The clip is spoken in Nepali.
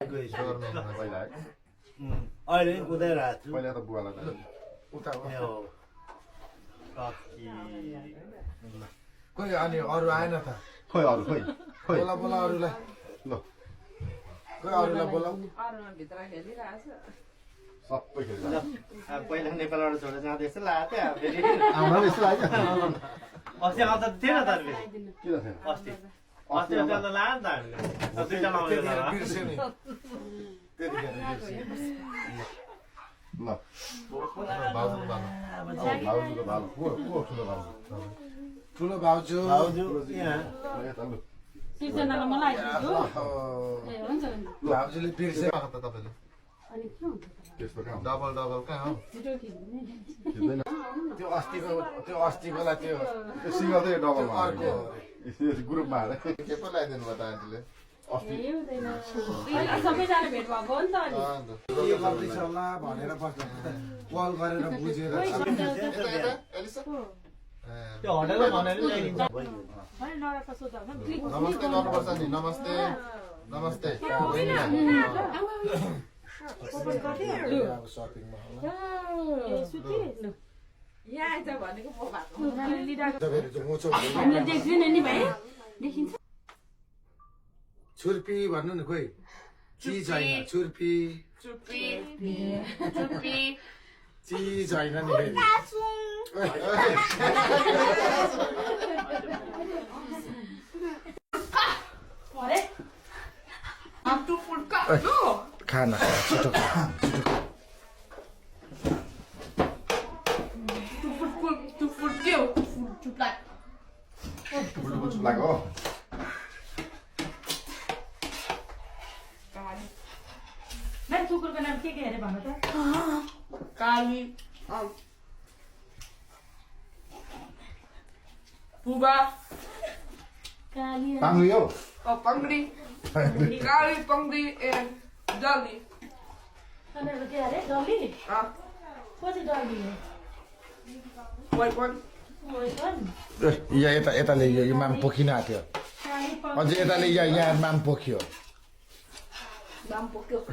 गएछु पहिला अहिले उदय रात पहिला त बुवालाई त उता खोइ अनि अरू आएन त खोइ अरू खोइ खोइ बोला बोला अरूलाई ल खोइ अरूलाई बोलाऊ सबै खेल्छ पहिला नेपालबाट छोडेर जाँदैछ लाग्यो क्या फेरि हाम्रो यस्तो लाग्यो अस्ति आउँदा थिएन त फेरि किन थिएन अस्ति अस्ति त लायो नि त हामीले दुईटा लाउने बिर्स्यो नि त्यतिखेर बिर्स्यो ल भाउजूको भाउ को ठुलो भाउजू ठुलो भाउजू भाउजू यहाँ यता लु सिर्जनालाई मलाई आइदिन्छु ए हुन्छ भाउजूले बिर्स्यो त तपाईँले अनि के हुन्छ त्यस्तो कहाँ डबल डबल कहाँ हो छिटो खिच्ने खिच्दैन त्यो अस्तिकोलाई त्यो त्यो सिङ्गल चाहिँ डबलमा अर्को ग्रुपमा हाले के पो लगाइदिनु भयो त आन्टीले अस्ति ए हुँदैन सबैजना भेट भएको हो नि त अनि के गर्दैछ होला भनेर बस्नु कल गरेर बुझेर त्यो होटलमा भनेर ल्याइदिन्छ होइन नराख्दा सोध्दा हुन्छ क्लिक नमस्ते गर्नुपर्छ नि नमस्ते नमस्ते अब सपिङमा होला ए सुति लु यहाँ आइज भनेको पो भएको उनीहरूले लिइरहेको फेरि चाहिँ मुछो हामीलाई देख्दैन नि भाइ देखिन्छ छुर्पी भन्नु नि खोइ चिज होइन छुर्पी चुप्पी चुप्पी चिज होइन नि फेरि अरे टु फुल्का नो खाना छिटो टु फुल्क्यो चुप्ला बुल्टु लाग्यो मेरो कुकुरको नाम के अरे भन त काली पुबा काली पाङ्री हो पङ्ग्री काली पङ्ग्री एन्ड डली तपाईँहरूको के अरे डल्ली को चाहिँ डल्ली हो वाइ वान यहाँ यताले यो माम पोखिन आँट्यो काली अझै यताले यहाँ माम पोखियो नाम पोक्यो